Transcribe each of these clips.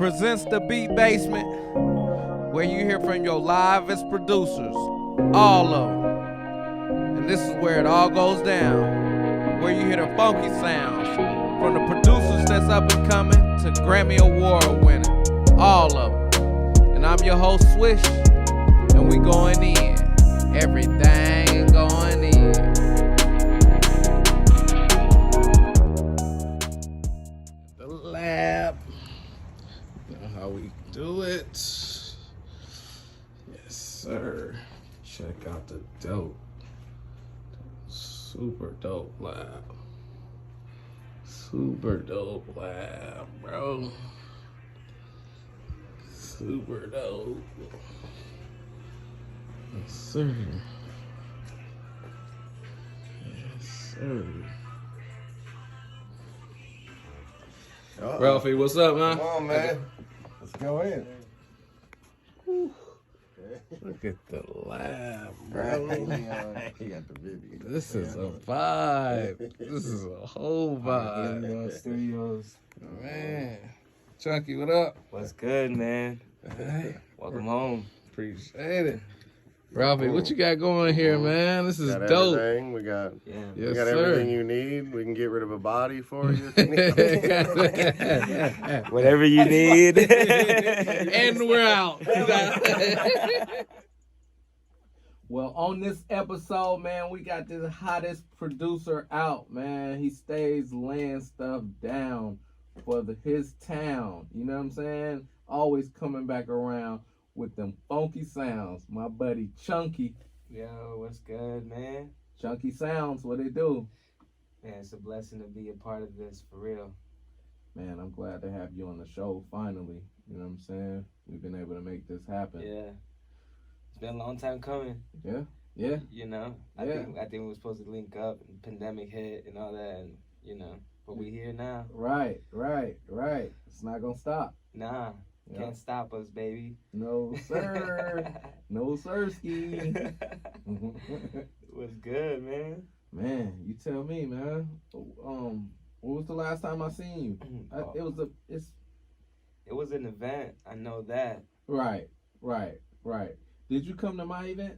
presents the Beat Basement, where you hear from your livest producers, all of them. And this is where it all goes down, where you hear the funky sounds from the producers that's up and coming to Grammy Award winning, all of them. And I'm your host, Swish, and we going in. Everything going in. The lab. You know how we do it. Yes, sir. Check out the dope. Super dope lab. Super dope lab, bro. Super dope. Yes, sir. Yes, sir. Ralphie, what's up, man? Come on, man. Let's go in. Look at the lab, bro. He got the video. This is a vibe. This is a whole vibe. Helios Studios. Man. Chunky, what up? What's good, man? Hey, Welcome home. appreciate it. Ralphie, what you got going here, man? This is Got dope. everything. We got Yes, everything sir. you need. We can get rid of a body for you. If you need. Whatever you need. And we're out. Well, on this episode, man, we got the hottest producer out, man. He stays laying stuff down for his town. You know what I'm saying? Always coming back around with them funky sounds. My buddy Chunky. Yo, what's good, man? Chunky Sounds, what it do? Man, it's a blessing to be a part of this, for real. Man, I'm glad to have you on the show finally. You know what I'm saying? We've been able to make this happen. Yeah. It's been a long time coming. Yeah. Yeah. You know? I Yeah. think we were supposed to link up and pandemic hit and all that, and you know, but we here now. Right. It's not gonna stop. Nah. Yeah. Can't stop us, baby. No, sir. No, sirski. What's good, man? Man, you tell me, man. What was the last time I seen you? It was an event. I know that. Right. Did you come to my event?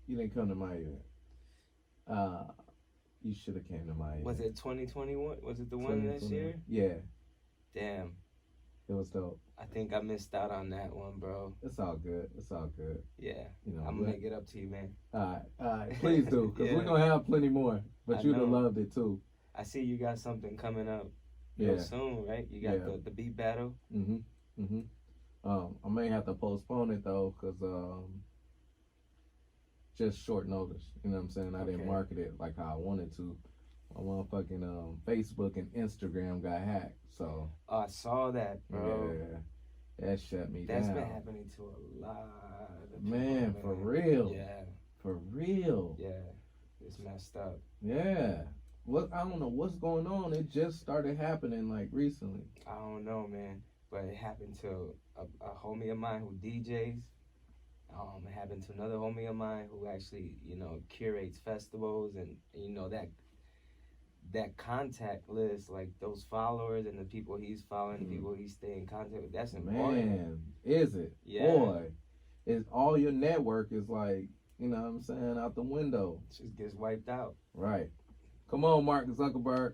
You didn't come to my event. You should have came to my event. Was it 2021? Was it the one this year? Yeah, Damn. it was dope. I think I missed out on that one, bro. It's all good. Yeah. You know, I'm gonna make it up to you, man. All right. Please do, because Yeah. we're gonna have plenty more. But I you'd have know. loved it too. I see you got something coming up real Yeah. soon, right? You got Yeah. the beat battle. I may have to postpone it though, cause just short notice. You know what I'm saying? I didn't Okay. market it like how I wanted to. My motherfucking Facebook and Instagram got hacked, so Oh, I saw that, bro. yeah, that shut me That's down. been happening to a lot of people, Man, for real. Yeah, For real. yeah. It's messed up. Yeah. I don't know what's going on. It just started happening like recently. I don't know, man. But it happened to a homie of mine who DJs. It happened to another homie of mine who actually, you know, curates festivals and you know that contact list, like those followers and the people he's following, the people he's staying in contact with, that's important. Man, is it? Yeah. Boy, it's all your network is like, you know what I'm saying, out the window. It just gets wiped out. Right. Come on, Mark Zuckerberg.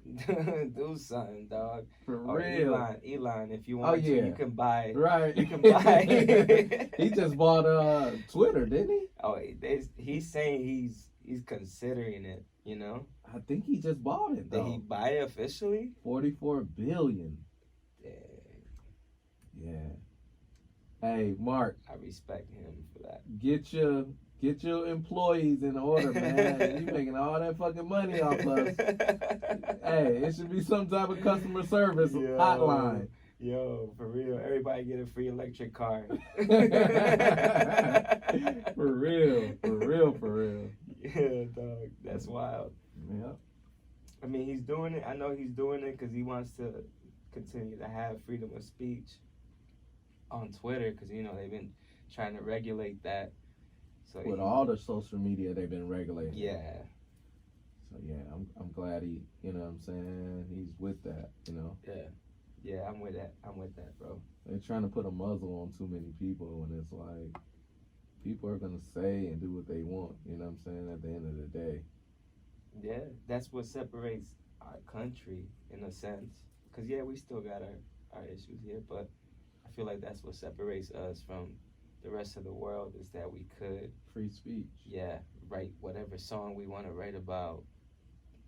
Do something, dog. For Or real. Elon, if you want to, yeah. you can buy. Right. You can buy. He just bought Twitter, didn't he? Oh, he's saying he's considering it. You know, I think he just bought it did though. he buy it officially? 44 billion. Dang, Yeah. Hey, Mark, I respect him for that. get your employees in order, man. You making all that fucking money off us. Hey, it should be some type of customer service hotline. Yo, for real, everybody get a free electric car. For real. Yeah, dog, that's wild. Yeah. I mean, he's doing it. I know he's doing it because he wants to continue to have freedom of speech on Twitter because, you know, they've been trying to regulate that. So With all the social media, they've been regulating. Yeah. So yeah, I'm glad he, you know what I'm saying, he's with that, you know. Yeah. Yeah, I'm with that. I'm with that, bro. They're trying to put a muzzle on too many people, and it's like people are gonna say and do what they want. You know what I'm saying? At the end of the day, Yeah, that's what separates our country in a sense. Cause yeah, we still got our issues here, but I feel like that's what separates us from the rest of the world is that we could, free speech. yeah, write whatever song we want to write about,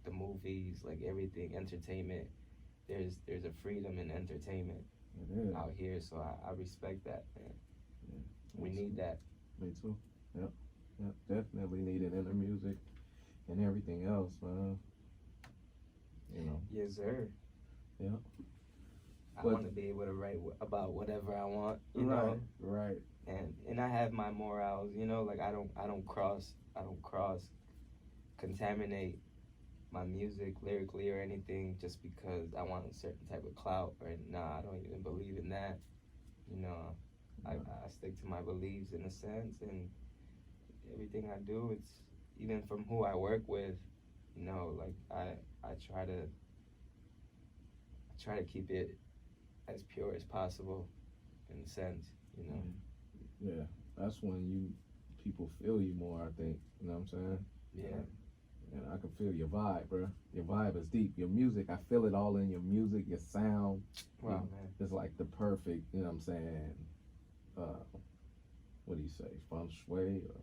the movies, like everything, entertainment. There's a freedom in entertainment It is. out here, so I respect that, man. Yeah, We me need too. that. Me too. Yep. Yep. Definitely needed in the music and everything else, man. You know. Yes, sir. Yeah. I But- want to be able to write about whatever I want, you know. Right. And I have my morals, you know, like I don't cross contaminate my music lyrically or anything just because I want a certain type of clout or nah, I don't even believe in that. You know, I stick to my beliefs in a sense, and everything I do, it's even from who I work with, you know, like I try to keep it as pure as possible in a sense, you know. Yeah. That's when people feel you more, I think. You know what I'm saying? Yeah. And I can feel your vibe, bro. Your vibe is deep. Your music, I feel it all in your music, your sound. Wow, man. It's like the perfect, you know what I'm saying? What do you say? Feng shui or,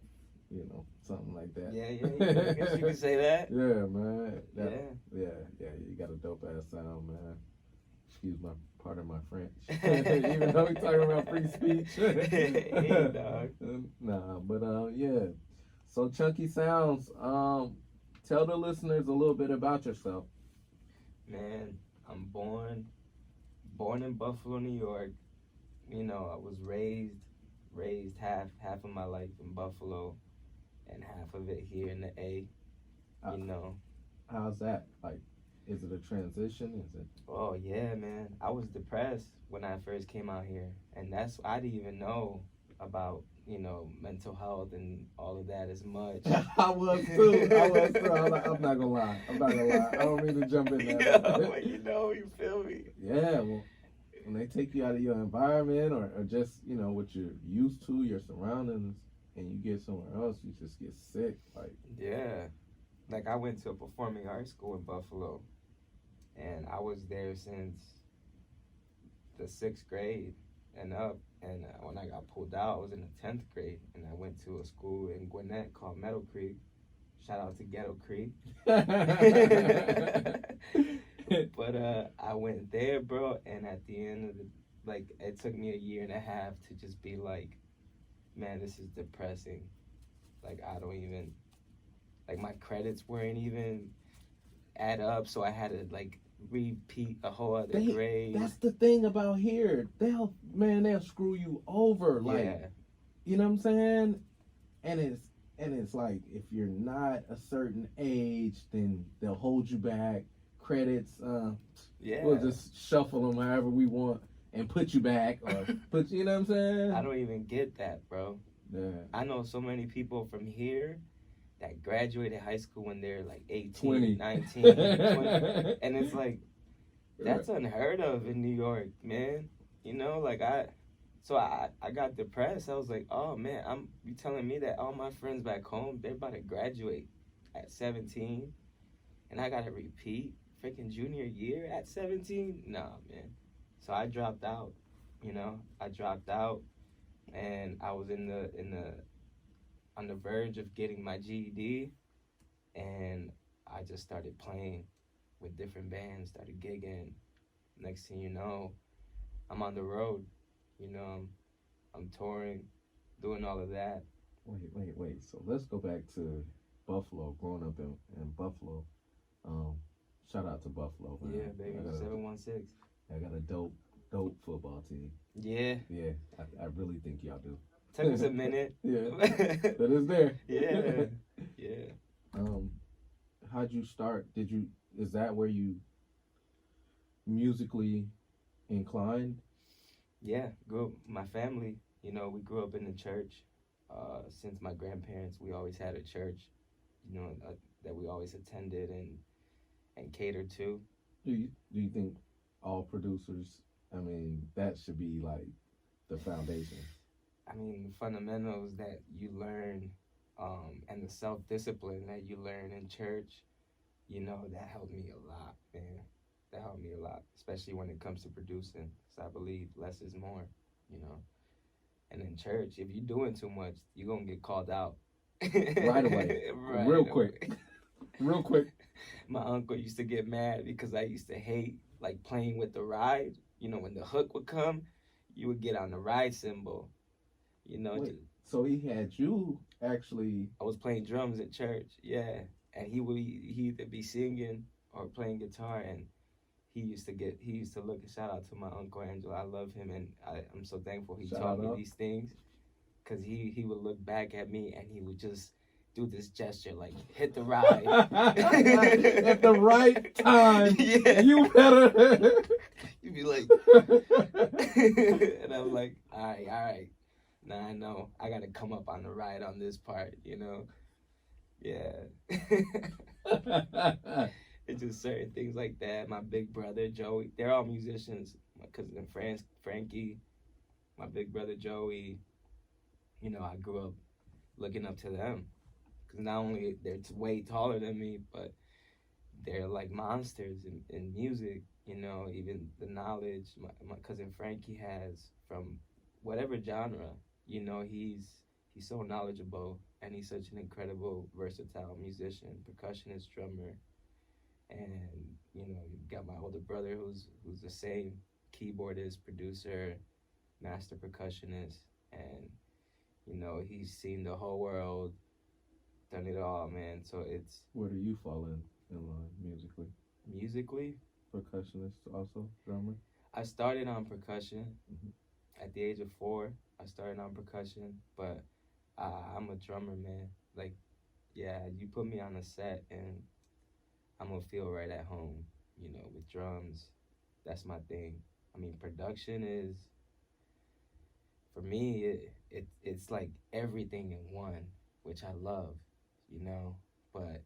something like that. Yeah, I guess you could say that. Yeah, man. Yeah. Yeah. You got a dope ass sound, man. Excuse my pardon my French. Even though we talking about free speech. Hey, dog. Nah, but yeah. So Chunky Sounds, tell the listeners a little bit about yourself. Man, I'm born in Buffalo, New York. You know, I was raised half of my life in Buffalo and half of it here in the A. You know. How's that? Like, is it a transition? Is it? Oh yeah, man. I was depressed when I first came out here, and I didn't even know about mental health and all of that as much. I was too. I'm not gonna lie. I don't mean to jump in there. But you feel me? Yeah. Well, when they take you out of your environment or just what you're used to, your surroundings, and you get somewhere else, you just get sick. Like. Yeah. Like I went to a performing arts school in Buffalo, and I was there since the 6th grade and up. And when I got pulled out, I was in the 10th grade, and I went to a school in Gwinnett called Meadow Creek. Shout out to Ghetto Creek. But I went there, bro, and at the end of it took me a year and a half to just be like, man, this is depressing. Like, I don't even, my credits weren't even add up, so I had to, repeat a whole other grade. That's the thing about here. They'll screw you over. Yeah. You know what I'm saying? And it's like, if you're not a certain age, then they'll hold you back. Credits, we'll just shuffle them however we want and put you back or put you know what I'm saying? I don't even get that, bro. Yeah. I know so many people from here that graduated high school when they're 18, 20. 19, 20. And it's that's unheard of in New York, man. So I got depressed. I was like, oh man, you telling me that all my friends back home, they're about to graduate at 17 and I gotta repeat freaking junior year at 17? Nah, man. So I dropped out, and I was on the verge of getting my GED, and I just started playing with different bands, started gigging. Next thing you know, I'm on the road, I'm touring, doing all of that. Wait. So let's go back to Buffalo, growing up in Buffalo. Shout out to Buffalo, man. Yeah, baby, 716. I got a dope football team. Yeah. Yeah, I really think y'all do. Took us a minute. Yeah, but it's there. Yeah. How'd you start? Is that where you musically inclined? Yeah, my family, we grew up in the church. Since my grandparents, we always had a church, that we always attended and catered to. Do you think all producers, I mean, that should be like the foundation. I mean, the fundamentals that you learn, and the self-discipline that you learn in church, that helped me a lot, man. That helped me a lot, especially when it comes to producing. Because I believe less is more, you know. And in church, if you're doing too much, you're going to get called out. Right away. Real quick. Real quick. My uncle used to get mad because I used to hate, like, playing with the ride. When the hook would come, you would get on the ride cymbal. Wait, so he had you actually. I was playing drums at church, yeah. And he either be singing or playing guitar, and he used to look. Shout out to my uncle Angelo. I love him, and I'm so thankful he taught me these things, because he would look back at me and he would just do this gesture like hit the ride at the right time. Yeah, you better. You'd be like, and I'm like, all right. Now I know I gotta come up on the ride on this part, Yeah. It's just certain things like that. My big brother Joey, they're all musicians. My cousin Frankie, my big brother Joey. I grew up looking up to them, because not only they're way taller than me, but they're like monsters in music. Even the knowledge my cousin Frankie has from whatever genre. He's so knowledgeable, and he's such an incredible, versatile musician, percussionist, drummer. And you got my older brother who's the same, keyboardist, producer, master percussionist, and he's seen the whole world, done it all, man. So it's. Where do you fall in line musically? Musically, percussionist, also drummer. I started on percussion at the age of 4. I started on percussion, but I'm a drummer, man. Like, yeah, you put me on a set and I'm gonna feel right at home, with drums. That's my thing. I mean, production is, for me, it's like everything in one, which I love, but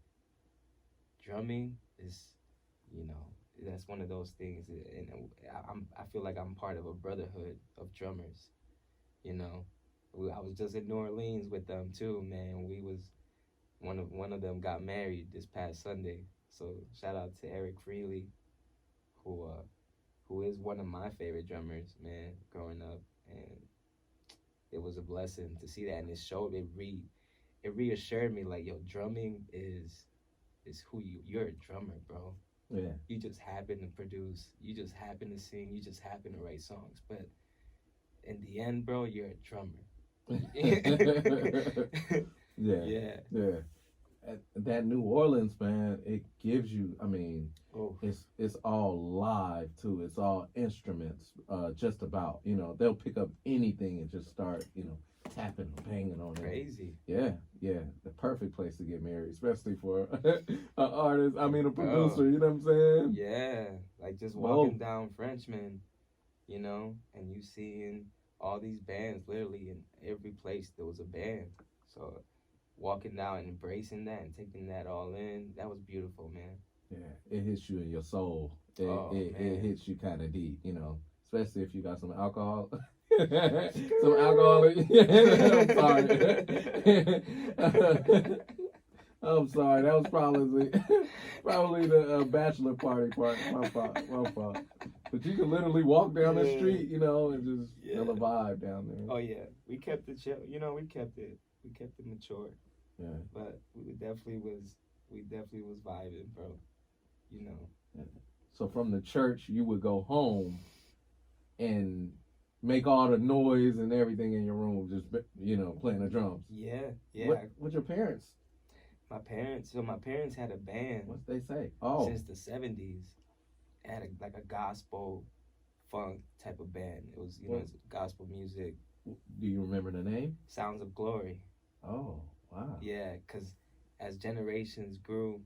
drumming is, that's one of those things, and I feel like I'm part of a brotherhood of drummers. I was just in New Orleans with them too, man. We was one of them got married this past Sunday. So shout out to Eric Freely, who is one of my favorite drummers, man, growing up, and it was a blessing to see that, and it reassured me, like, yo, drumming is who you're a drummer, bro. Yeah. You just happen to produce, you just happen to sing, you just happen to write songs, but in the end, bro, you're a drummer. Yeah. That New Orleans, man, it gives you, I mean, it's all live too. It's all instruments, just about, they'll pick up anything and just start, tapping, banging on it. Crazy. Yeah. The perfect place to get married, especially for an artist, a producer, you know what I'm saying? Yeah, like just walking down Frenchman, and you seeing all these bands, literally in every place there was a band. So walking down and embracing that and taking that all in, that was beautiful, man. Yeah, it hits you in your soul. It hits you kind of deep, especially if you got some alcohol. Some alcohol. I'm sorry. That was probably the bachelor party part. My fault. But you can literally walk down the street, and just feel a vibe down there. Oh yeah, we kept it chill. We kept it mature. Yeah. But we definitely was vibing, bro. Yeah. So from the church, you would go home and make all the noise and everything in your room, just playing the drums. Yeah. What's your parents? My parents had a band. What they say? Since the 70s, had a gospel funk type of band. It was it's gospel music. Do you remember the name? Sounds of Glory. Oh, wow. Yeah, because as generations grew,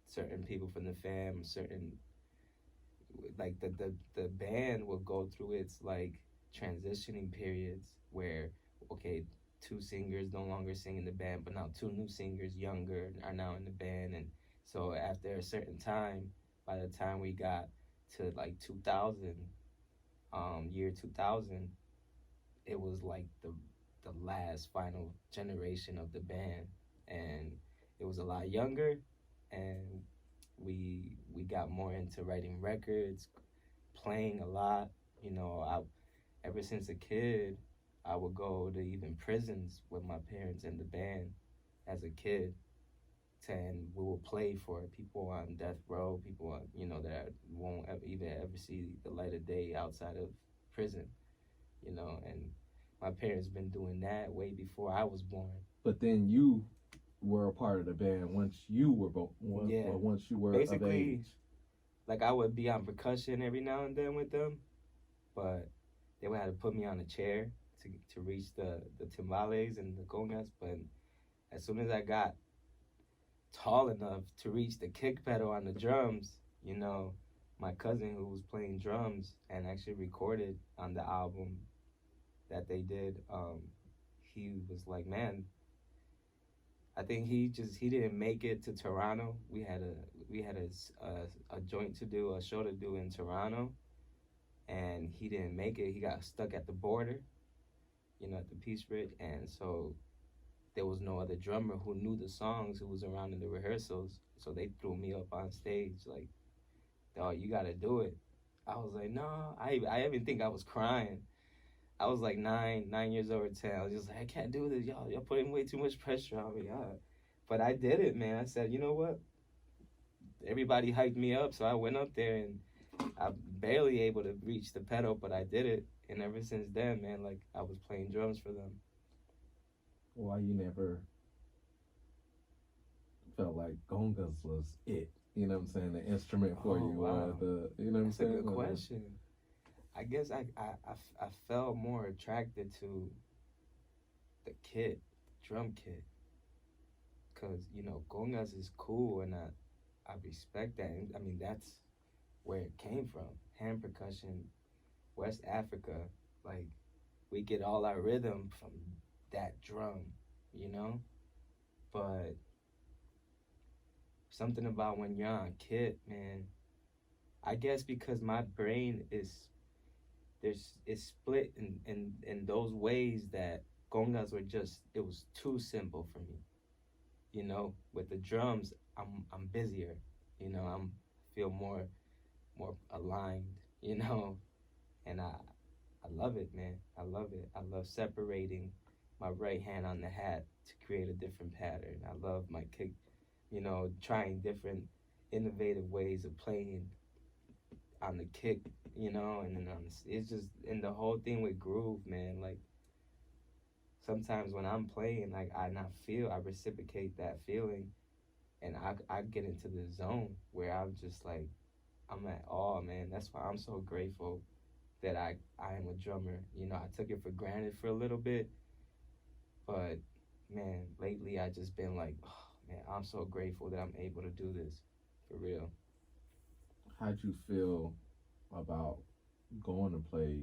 certain people from the fam, like the band will go through its like transitioning periods where, okay, 2 singers no longer sing in the band, but now 2 new singers, younger, are now in the band. And so after a certain time, by the time we got to like 2000, year 2000, it was like the last final generation of the band, and it was a lot younger, and we got more into writing records, playing a lot. You know, ever since a kid, I would go to even prisons with my parents and the band as a kid, and we will play for people on death row, people on, that won't ever see the light of day outside of prison, and my parents been doing that way before I was born. But then you were a part of the band once you were once you were basically of age. Like I would be on percussion every now and then with them, but they would have to put me on a chair to reach the timbales and the congas. But as soon as I got tall enough to reach the kick pedal on the drums, my cousin who was playing drums and actually recorded on the album that they did, he was like, man, I think he didn't make it to Toronto. We had a joint to do, a show to do in Toronto, and he didn't make it. He got stuck at the border, at the Peace Bridge, and so there was no other drummer who knew the songs, who was around in the rehearsals. So they threw me up on stage like, dog, you gotta do it. I was like, no, I even think I was crying. I was like 9 years old or 10. I was just like, I can't do this. Y'all putting way too much pressure on me. But I did it, man. I said, you know what? Everybody hyped me up, so I went up there and I barely able to reach the pedal, but I did it. And ever since then, man, like I was playing drums for them. Why you never felt like congas was it? You know what I'm saying? The instrument for you, wow. You know what I'm saying? That's a good question. I guess I felt more attracted to the kit, drum kit, cause congas is cool and I respect that. I mean that's where it came from. Hand percussion, West Africa, like we get all our rhythm from that drum, But something about when you're on kit, man. I guess because my brain is split in those ways that congas were it was too simple for me. With the drums, I'm busier. I'm feel more aligned. And I love it, man. I love it. I love separating my right hand on the hat to create a different pattern. I love my kick. Trying different innovative ways of playing on the kick, and then it's just, and the whole thing with groove, man, like sometimes when I'm playing, like I reciprocate that feeling, and I get into the zone where I'm just like, I'm at awe, man. That's why I'm so grateful that I am a drummer. I took it for granted for a little bit, but man, lately I just been like, oh, man, I'm so grateful that I'm able to do this, for real. How'd you feel about going to play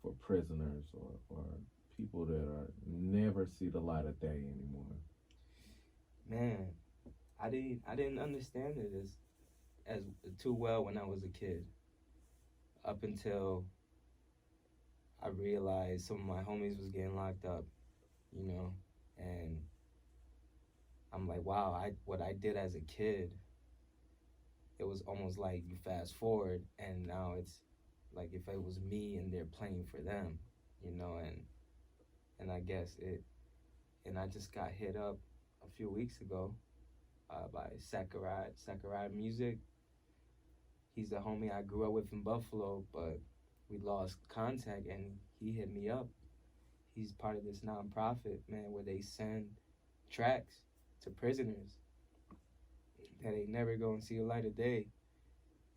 for prisoners or people that never see the light of day anymore? Man, I didn't understand it as too well when I was a kid. Up until I realized some of my homies was getting locked up, and I'm like, wow, what I did as a kid, it was almost like you fast forward and now it's like if it was me and they're playing for them, and I guess and I just got hit up a few weeks ago by Sakurai Music. He's a homie I grew up with in Buffalo, but we lost contact, and he hit me up. He's part of this nonprofit, man, where they send tracks to prisoners that ain't never gonna see a light of day,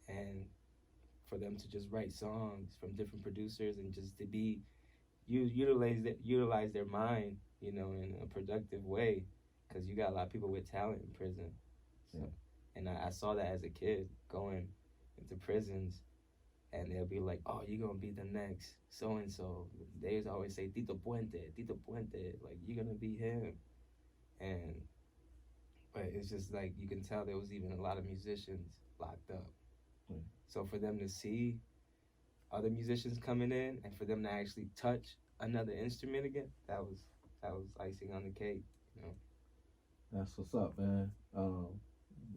and for them to just write songs from different producers and just to be utilize their mind, in a productive way, because you got a lot of people with talent in prison. So, yeah. And I saw that as a kid going into prisons, and they'll be like, oh, you're gonna be the next so and so. They always say Tito Puente, like you're gonna be him. But it's just like you can tell there was even a lot of musicians locked up. Mm. So for them to see other musicians coming in and for them to actually touch another instrument again, that was icing on the cake, you know. That's what's up, man.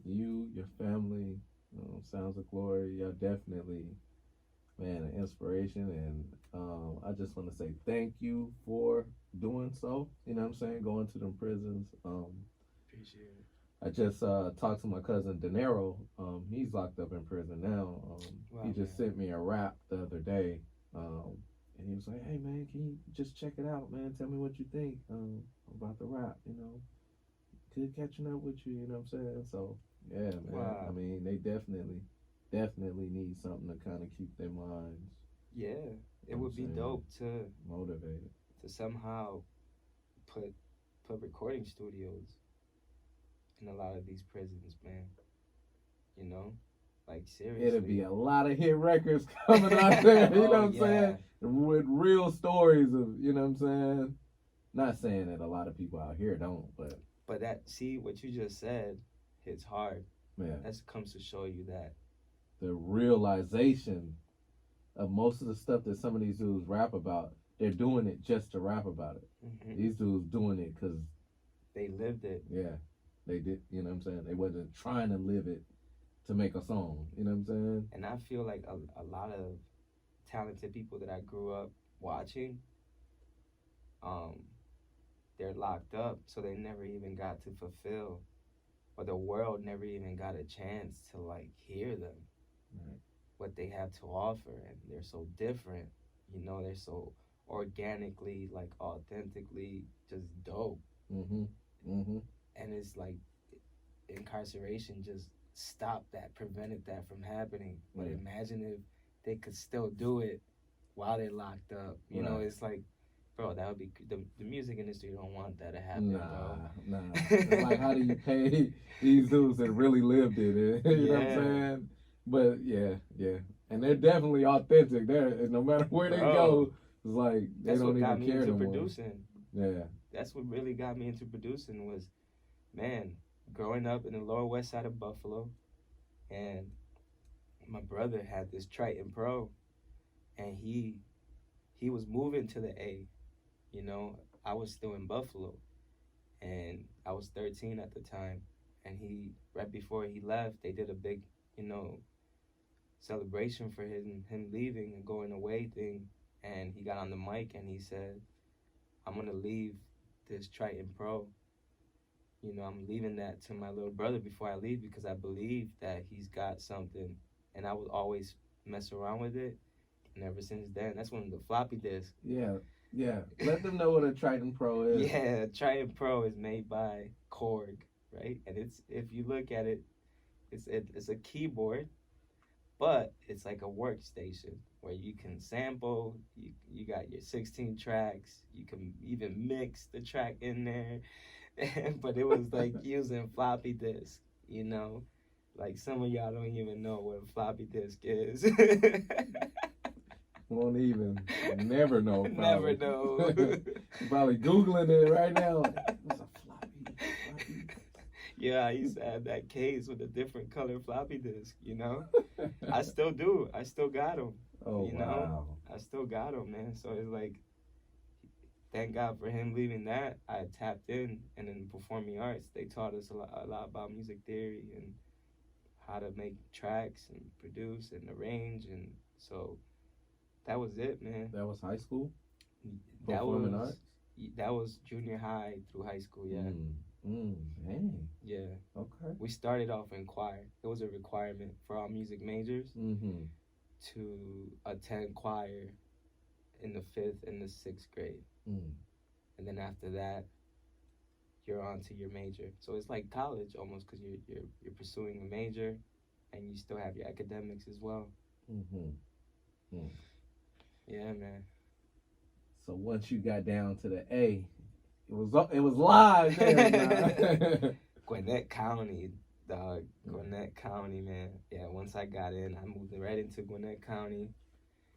You, your family, Sounds of Glory, y'all definitely, man, an inspiration. And I just want to say thank you for doing so. You know what I'm saying? Going to them prisons. Appreciate it. I just talked to my cousin De Niro. He's locked up in prison now. He just sent me a rap the other day. And he was like, "Hey man, can you just check it out, man? Tell me what you think about the rap, you know. Good catching up with you, you know what I'm saying?" So yeah, man. Wow. I mean, they definitely need something to kind of keep their minds. Yeah, it would be dope to motivated to somehow put recording studios in a lot of these prisons, man. You know, like seriously. It'll be a lot of hit records coming out there. You know what I'm saying? With real stories of, you know what I'm saying? Not saying that a lot of people out here don't, but that, see, what you just said hits hard. Yeah. That comes to show you that the realization of most of the stuff that some of these dudes rap about, they're doing it just to rap about it. Mm-hmm. These dudes doing it because they lived it. Yeah, they did. You know what I'm saying? They wasn't trying to live it to make a song. You know what I'm saying? And I feel like a lot of talented people that I grew up watching, they're locked up, so they never even got to fulfill, or the world never even got a chance to like hear them, right, what they have to offer. And they're so different, you know, they're so organically, like authentically just dope. Mm-hmm. Mm-hmm. And it's like incarceration just stopped that, prevented that from happening. But imagine if they could still do it while they're locked up. You know, it's like, bro, that would be the music industry don't want that to happen, bro. Nah. It's like, how do you pay these dudes that really lived it? You know what I'm saying? But yeah, and they're definitely authentic. They're, no matter where they go, it's like they don't even care no more. Producing. Yeah, that's what really got me into producing was, man, growing up in the Lower West Side of Buffalo, and my brother had this Triton Pro, and he was moving to the A. You know, I was still in Buffalo, and I was 13 at the time, and right before he left, they did a big, you know, celebration for him leaving and going away thing, and he got on the mic and he said, "I'm gonna leave this Triton Pro. You know, I'm leaving that to my little brother before I leave because I believe that he's got something." And I would always mess around with it, and ever since then, that's when the floppy disk. Yeah. Let them know what a Triton Pro is. Yeah, Triton Pro is made by Korg, right? And it's, if you look at it, it's a keyboard, but it's like a workstation where you can sample. You got your 16 tracks. You can even mix the track in there. But it was like using floppy disk, you know? Like some of y'all don't even know what a floppy disk is. Won't even never know. Probably. Never know. Probably Googling it right now. What's a floppy? Yeah, I used to have that case with a different color floppy disk, you know? I still do. I still got them. Oh, you wow. know? I still got them, man. So it's like, thank God for him leaving that. I tapped in, and in performing arts, they taught us a lot about music theory and how to make tracks and produce and arrange. And so that was it, man. That was high school? Performing arts? That was junior high through high school, yeah. Dang. Yeah. Okay. We started off in choir. It was a requirement for all music majors to attend choir in the 5th and the 6th grade. And then after that, you're on to your major. So it's like college almost, because you're pursuing a major, and you still have your academics as well. Yeah, man. So once you got down to the A, it was live. Gwinnett County, dog. Gwinnett County, man. Yeah, once I got in, I moved right into Gwinnett County.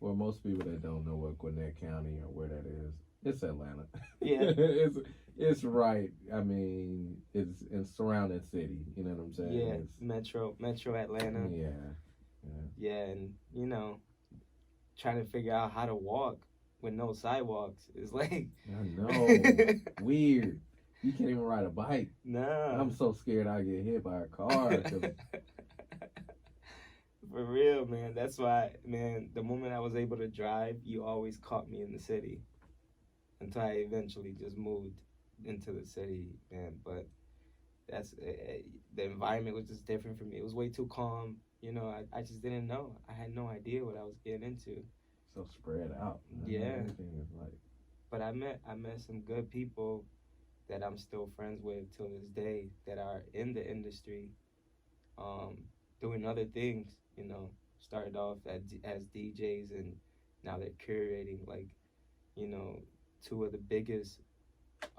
For most people that don't know what Gwinnett County or where that is, It's Atlanta. Yeah. It's right. I mean, it's in surrounding city. You know what I'm saying? Yeah, It's, Metro Atlanta. yeah. Yeah, and you know, trying to figure out how to walk with no sidewalks is like. I know. Weird. You can't even ride a bike. Nah. I'm so scared I get hit by a car. 'Cause For real, man. That's why, man, the moment I was able to drive, you always caught me in the city until I eventually just moved into the city, man. But that's the environment was just different for me. It was way too calm. You know, I just didn't know. I had no idea what I was getting into. so spread out. Yeah. Everything is like. But I met some good people that I'm still friends with till this day that are in the industry, doing other things. You know, started off as DJs and now they're curating like, you know, two of the biggest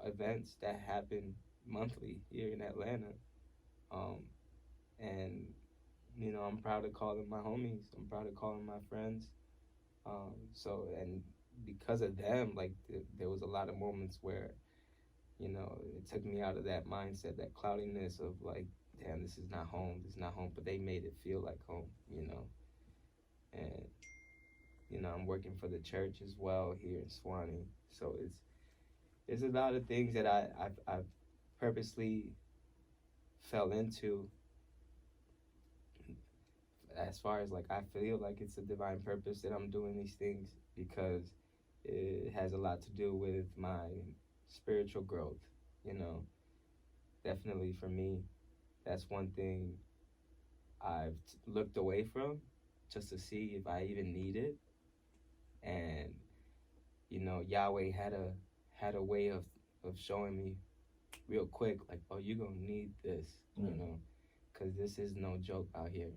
events that happen monthly here in Atlanta. And you know, I'm proud to call them my homies. I'm proud to call them my friends. So and because of them, like there was a lot of moments where, you know, it took me out of that mindset, that cloudiness of like, damn, this is not home, this is not home. But they made it feel like home, you know. And you know, I'm working for the church as well here in Swanee, so it's a lot of things that I've purposely fell into. As far as like, I feel like it's a divine purpose that I'm doing these things because it has a lot to do with my spiritual growth, you know. Definitely for me, that's one thing I've looked away from just to see if I even need it. And you know, Yahweh had a way of showing me real quick, like, oh, you're gonna need this, you know, because this is no joke out here.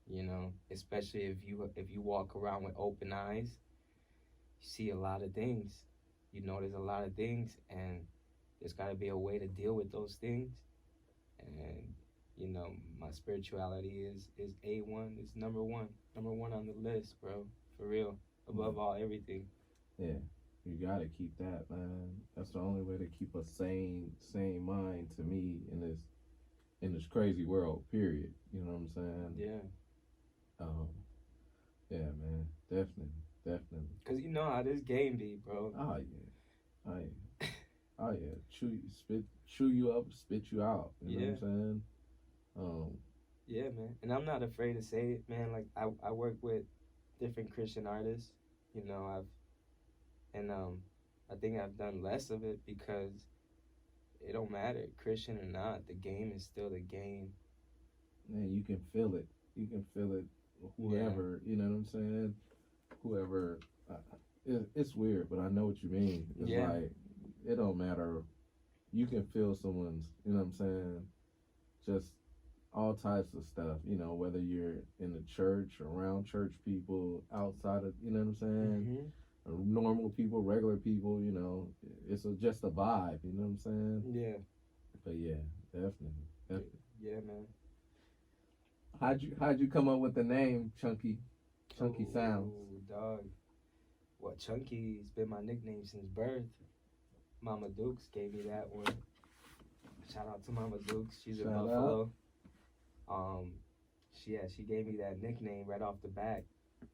You know, especially if you walk around with open eyes, you see a lot of things. You notice a lot of things, and there's got to be a way to deal with those things. And you know, my spirituality is A1. It's number one on the list, bro. For real, above all everything. Yeah, you gotta keep that, man. That's the only way to keep a sane mind to me in this crazy world. Period. You know what I'm saying? Yeah. Yeah, man, definitely. Cause you know how this game be, bro. Oh yeah, oh yeah. Chew you up, spit you out. You know what I'm saying? Yeah, man, and I'm not afraid to say it, man. Like I work with different Christian artists. You know, I think I've done less of it because it don't matter, Christian or not. The game is still the game. Man, you can feel it. You can feel it. Whoever, you know what I'm saying? Whoever, it's weird, but I know what you mean. It's like, it don't matter. You can feel someone's, you know what I'm saying? Just all types of stuff, you know, whether you're in the church, around church people, outside of, you know what I'm saying? Normal people, regular people, you know, it's just a vibe, you know what I'm saying? Yeah. But yeah, definitely. Yeah, man. How'd you come up with the name Chunky Sounds? Dog. Well, Chunky's been my nickname since birth. Mama Dukes gave me that one. Shout out to Mama Dukes. She's in Buffalo. She gave me that nickname right off the bat.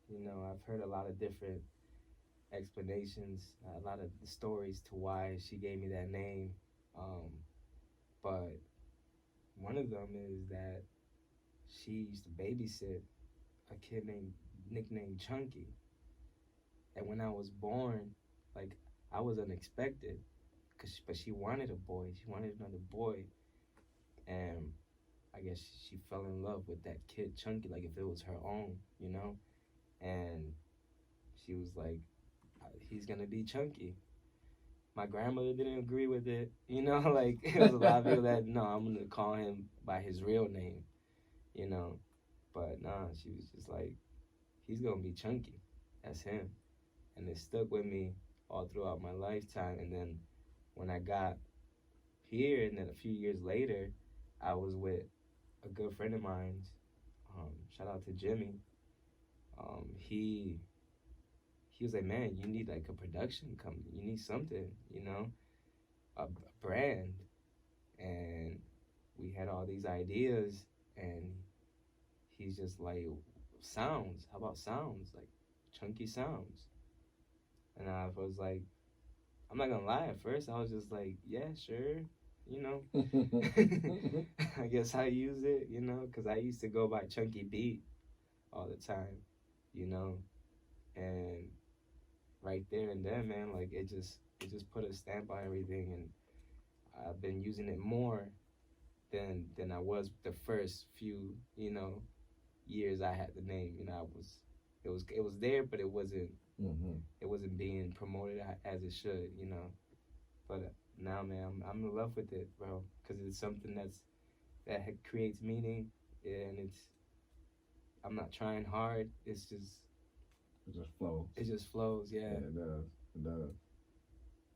You know, I've heard a lot of different explanations, a lot of stories to why she gave me that name. But one of them is that she used to babysit a kid nicknamed Chunky. And when I was born, like, I was unexpected, but she wanted a boy. She wanted another boy. And I guess she fell in love with that kid Chunky, like if it was her own, you know? And she was like, he's gonna be Chunky. My grandmother didn't agree with it, you know? Like, it was a lot of people that, no, I'm gonna call him by his real name, you know? But nah, she was just like, he's gonna be Chunky. That's him. And it stuck with me all throughout my lifetime. And then when I got here, and then a few years later, I was with a good friend of mine. Shout out to Jimmy. He he was like, man, you need like a production company. You need something, you know, a brand. And we had all these ideas, and he's just like, sounds. How about sounds? Like chunky sounds. And I was like, I'm not gonna lie. At first, I was just like, yeah, sure, you know. I guess I use it, you know, because I used to go by Chunky Beat all the time, you know, and right there and then, man, like it just put a stamp on everything, and I've been using it more than I was the first few, you know, years I had the name. You know, it was there, but it wasn't it wasn't being promoted as it should, you know. But now, man, I'm in love with it, bro, because it's something that creates meaning, and I'm not trying hard. It just flows. It just flows, yeah. Yeah, it does. It does.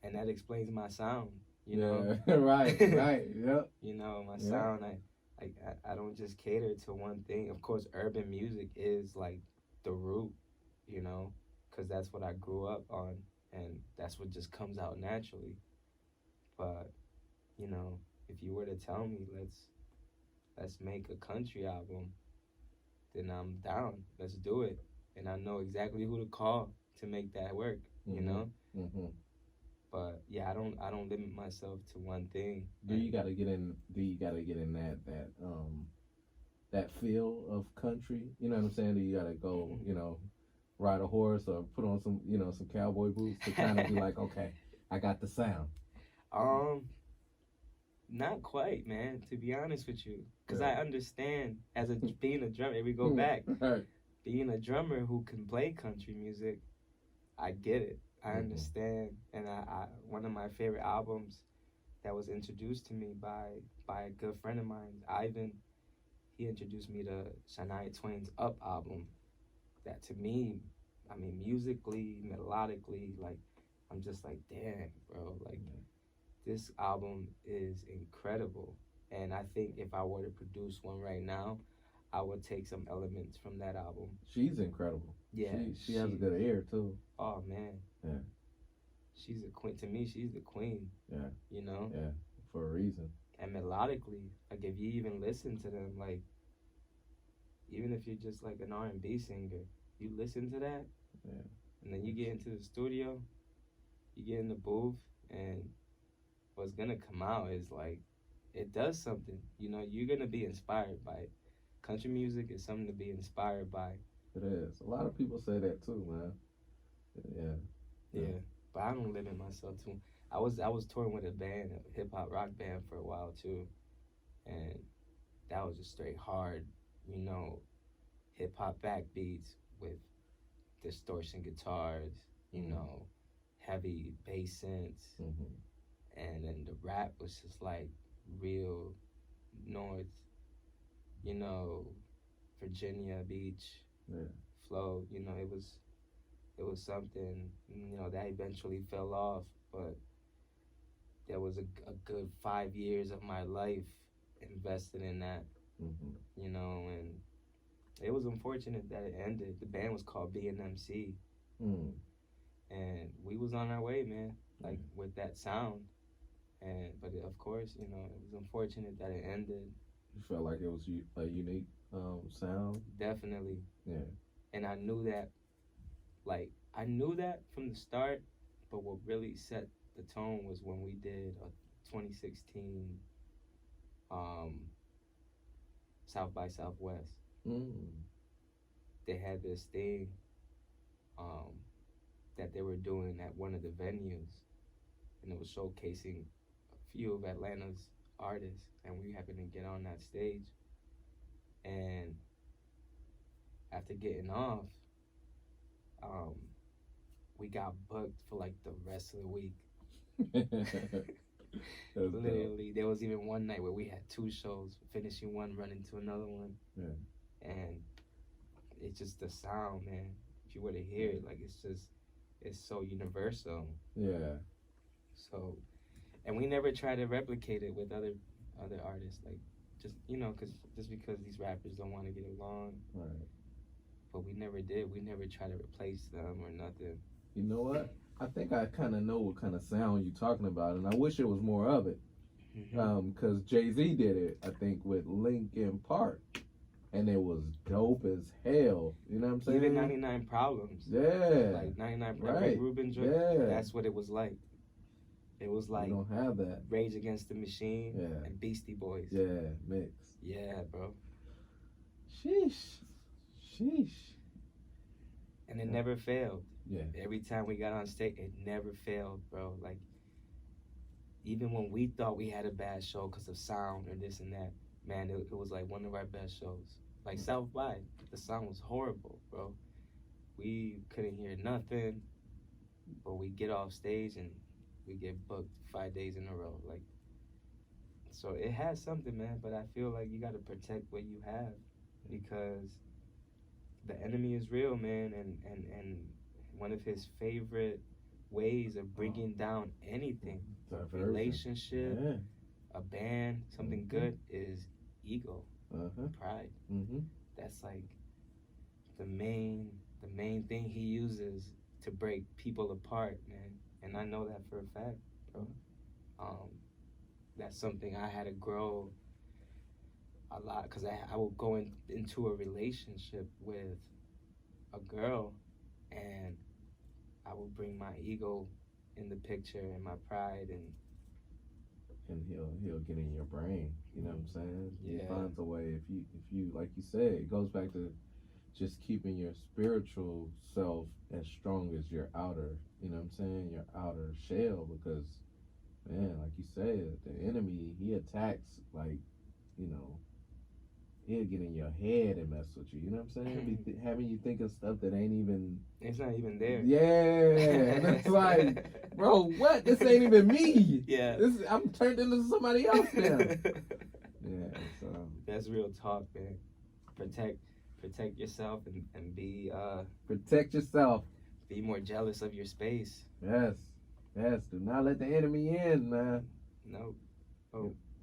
And that explains my sound, you know. Right, yep. You know, my sound. I don't just cater to one thing. Of course, urban music is like the root, you know, because that's what I grew up on, and that's what just comes out naturally. But, you know, if you were to tell me let's make a country album, then I'm down. Let's do it. And I know exactly who to call to make that work, you know? But yeah, I don't limit myself to one thing. Do you gotta get in that feel of country? You know what I'm saying? Do you gotta go, you know, ride a horse or put on some, you know, some cowboy boots to kind of be like, okay, I got the sound? Not quite, man, to be honest with you. Because I understand, being a drummer, we go back, being a drummer who can play country music, I get it. I understand. And I one of my favorite albums that was introduced to me by a good friend of mine, Ivan, he introduced me to Shania Twain's Up album. That to me, I mean, musically, melodically, like, I'm just like, damn, bro, like, this album is incredible. And I think if I were to produce one right now, I would take some elements from that album. She's incredible. Yeah. She has a good ear, too. Oh, man. Yeah. She's a queen. To me, she's the queen. Yeah. You know? Yeah, for a reason. And melodically, like, if you even listen to them, like, even if you're just like an R&B singer, you listen to that, and then you get into the studio, you get in the booth, and what's gonna come out is like, it does something. You know, you're gonna be inspired by it. Country music is something to be inspired by. It is. A lot of people say that too, man. Yeah. But I don't limit myself to. I was touring with a band, a hip hop rock band, for a while too, and that was just straight hard, you know, hip hop backbeats with distortion guitars, you know, heavy bass synths, and then the rap was just like real North, you know, Virginia Beach flow. You know, it was something, you know, that eventually fell off, but there was a good 5 years of my life invested in that, you know, and it was unfortunate that it ended. The band was called BNMC, and we was on our way, man, like with that sound, but of course, you know, it was unfortunate that it ended. You felt like it was a unique sound? Definitely. Yeah. And I knew that from the start, but what really set the tone was when we did a 2016 South by Southwest. They had this thing that they were doing at one of the venues, and it was showcasing a few of Atlanta's artists, and we happened to get on that stage. And after getting off, we got booked for like the rest of the week. Literally, there was even one night where we had 2 shows, finishing one, running to another one. Yeah. And it's just the sound, man. If you were to hear it, like, it's so universal. Yeah. So, and we never try to replicate it with other artists, like, just, you know, just because these rappers don't want to get along. Right. But we never did. We never tried to replace them or nothing. You know what? I think I kind of know what kind of sound you're talking about, and I wish it was more of it. Because Jay-Z did it, I think, with Linkin Park, and it was dope as hell. You know what I'm saying? Even 99 Problems. Yeah. Like 99 Right. Ruben joint. Yeah. That's what it was like. It was like you don't have that. Rage Against the Machine Yeah. and Beastie Boys. Yeah, mix. Yeah, bro. Sheesh. And it never failed. Yeah. Every time we got on stage, it never failed, bro. Like, even when we thought we had a bad show because of sound or this and that, man, it was like one of our best shows. Like South by, the sound was horrible, bro. We couldn't hear nothing, but we get off stage and we get booked 5 days in a row. Like, so it has something, man, but I feel like you got to protect what you have because the enemy is real, man, and one of his favorite ways of bringing down anything, a relationship, a band, something good, is ego, pride. That's like the main thing he uses to break people apart, man. And I know that for a fact, bro. That's something I had to grow a lot because I would go into a relationship with a girl and I would bring my ego in the picture and my pride and he'll get in your brain. You know what I'm saying? Yeah. He finds a way. If you like you said, it goes back to just keeping your spiritual self as strong as your outer. You know what I'm saying? Your outer shell, because man, like you said, the enemy, he attacks like, you know, he'll get in your head and mess with you. You know what I'm saying? Having you think of stuff that ain't even. It's not even there. Yeah, and it's like, bro, what? This ain't even me. Yeah. I'm turned into somebody else now. Yeah, so that's real talk, man. Protect yourself and be protect yourself. Be more jealous of your space. Yes. Do not let the enemy in, man. No.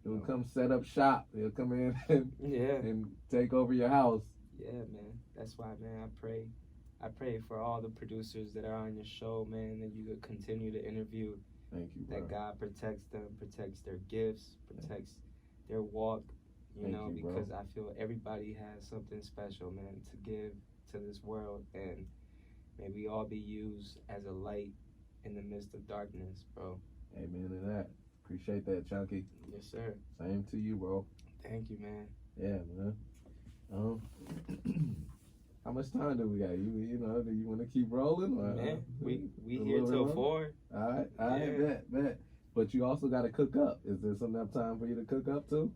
He'll come set up shop. He'll come in and take over your house. Yeah, man. That's why, man, I pray for all the producers that are on your show, man, that you could continue to interview. Thank you, bro. That God protects them, protects their gifts, protects their walk, because I feel everybody has something special, man, to give to this world, and may we all be used as a light in the midst of darkness, bro. Amen to that. Appreciate that, Chunky. Yes, sir. Same to you, bro. Thank you, man. Yeah, man. How much time do we got? You know, do you want to keep rolling? Or, man, we here till 4. All right, bet. But you also got to cook up. Is there some enough time for you to cook up too?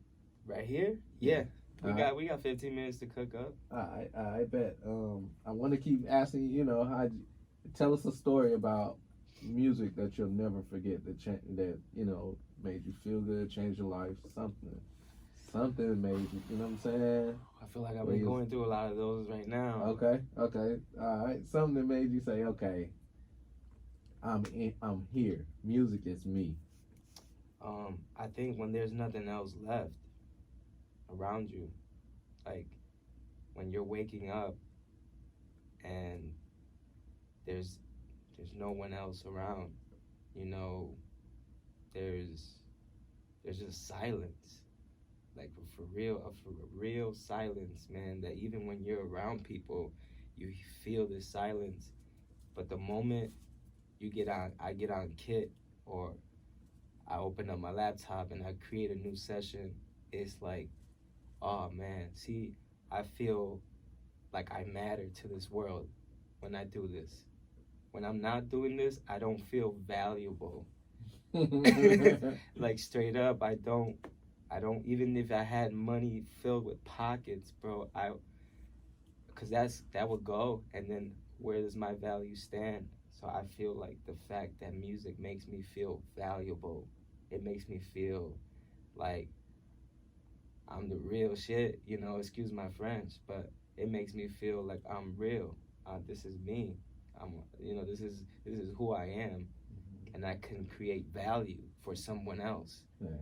Right here? Yeah. We got 15 minutes to cook up. I bet. I want to keep asking you, tell us a story about music that you'll never forget that made you feel good, changed your life, something made you, you know what I'm saying? I feel like I've been going through a lot of those right now. Okay, all right, something that made you say, okay, I'm here. Music is me. I think when there's nothing else left around you, like when you're waking up and there's no one else around, there's just silence, like for real silence, man, that even when you're around people, you feel this silence. But the moment I get on Kit, or I open up my laptop and I create a new session, it's like, oh man, see, I feel like I matter to this world when I do this. When I'm not doing this, I don't feel valuable. Like straight up, I don't, even if I had money filled with pockets, bro, because that would go, and then where does my value stand? So I feel like the fact that music makes me feel valuable, it makes me feel like I'm the real shit, excuse my French, but it makes me feel like I'm real. This is me. This is who I am, and I can create value for someone else. Yeah.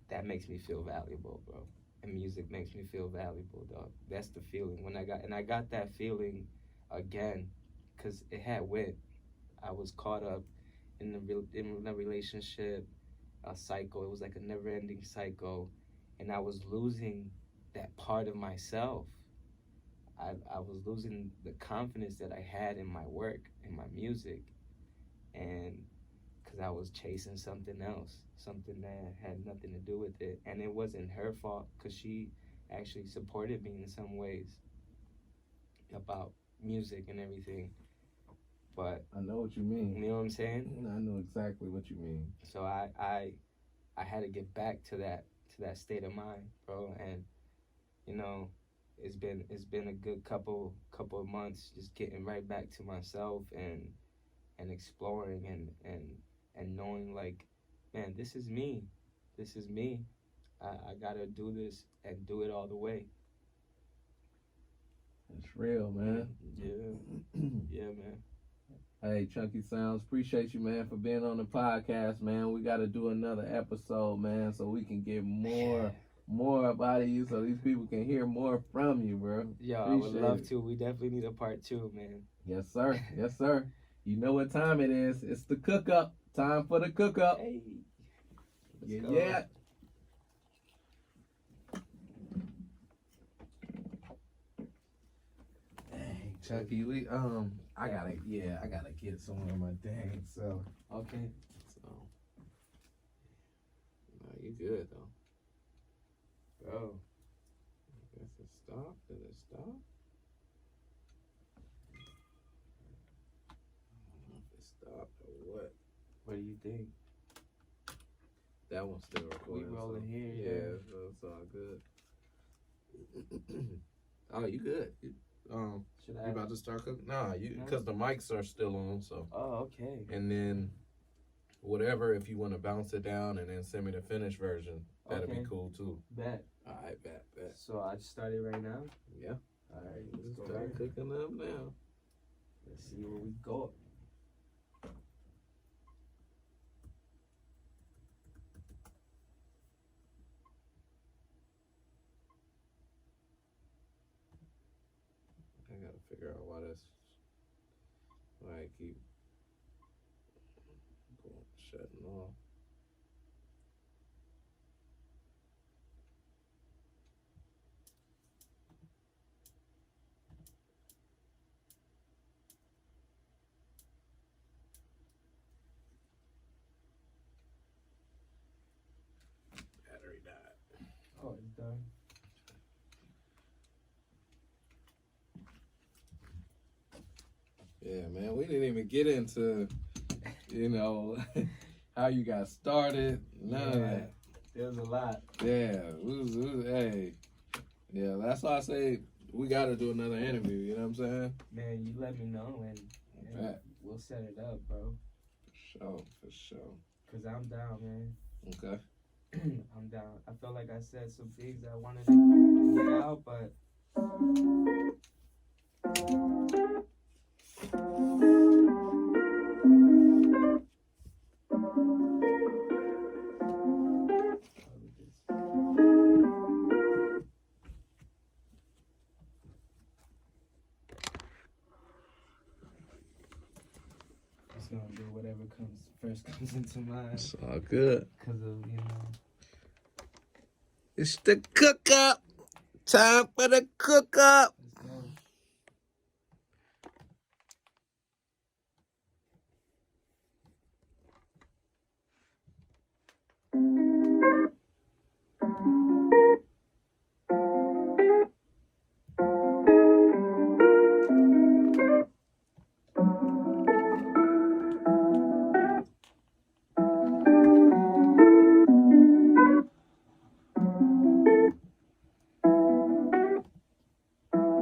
That makes me feel valuable, bro. And music makes me feel valuable, dog. That's the feeling I got that feeling again, cause it had went. I was caught up in a relationship, a cycle. It was like a never-ending cycle, and I was losing that part of myself. I was losing the confidence that I had in my work, in my music, and because I was chasing something else, something that had nothing to do with it. And it wasn't her fault, because she actually supported me in some ways about music and everything. But I know what you mean. You know what I'm saying? I know exactly what you mean. So I had to get back to that state of mind, bro. And you know, it's been a good couple of months just getting right back to myself and exploring and knowing, like, man, this is me. I gotta do this and do it all the way. It's real, man. Yeah, man. Hey, Chunky Sounds, appreciate you, man, for being on the podcast, man. We got to do another episode, man, so we can get more about you, so these people can hear more from you, bro. Yeah, I would love to. We definitely need a part 2, man. Yes, sir. Yes, sir. You know what time it is. It's the cook-up. Time for the cook-up. Hey. Yeah. Dang, Chucky, I gotta get somewhere in my dang, so. Okay. So, no, you good though. Bro. I guess it stopped. Did it stop? I don't know if it stopped or what. What do you think? That one's still recording. We rolling so, here. Yeah, so it's all good. Oh, you good? Should You I? about to start cooking? Nah, No. because the mics are still on. So. Oh, okay. And then, whatever, if you want to bounce it down and then send me the finished version, that'd be cool too. Bet. All right, bet. So I started right now. Yeah. All right. Let's Let's go. start Right. cooking up now. Let's see where we go. I gotta figure out why I keep shutting off. Battery died. Oh, it's done. Yeah, man, we didn't even get into, how you got started. None of that. There's a lot. Yeah, hey. Yeah, that's why I say we got to do another interview, you know what I'm saying? Man, you let me know and we'll set it up, bro. For sure. Cause I'm down, man. Okay. I'm down. I felt like I said some things I wanted to get out, but just gonna do whatever comes into mind. It's all good. Cause of, It's the cook up. Time for the cook up. let's go.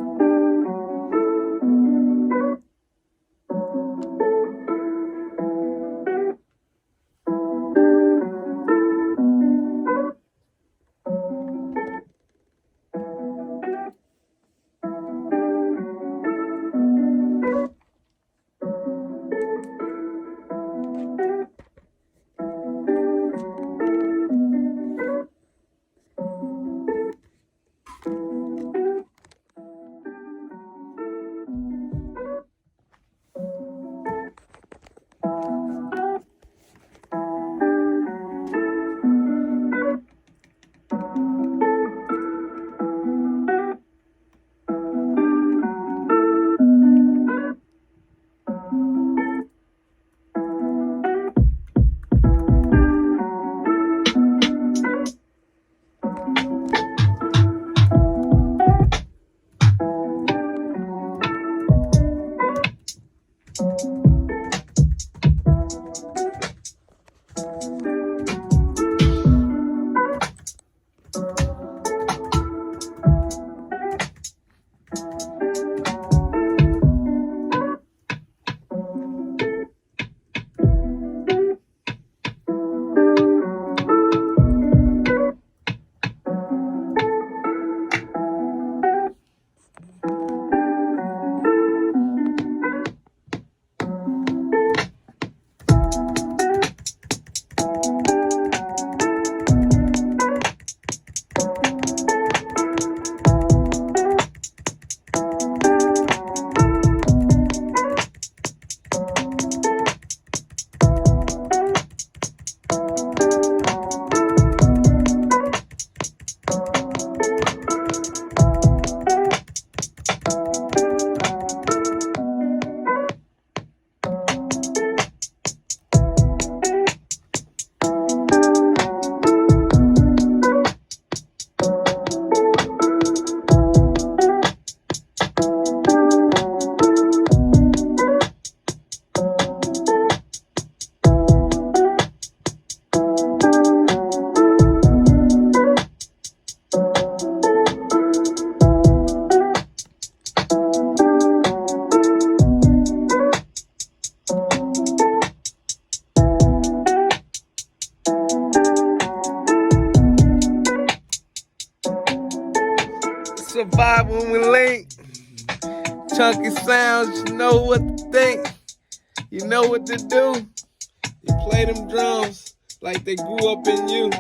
a vibe when we link. Chunky sounds, you know what to think. You know what to do. You play them drums like they grew up in you.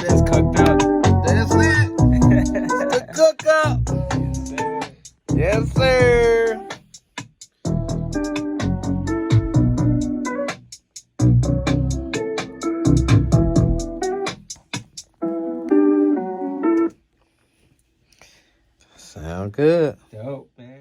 It's cooked up. That's it. The cook up. Yes, sir. Sound good. Dope, man.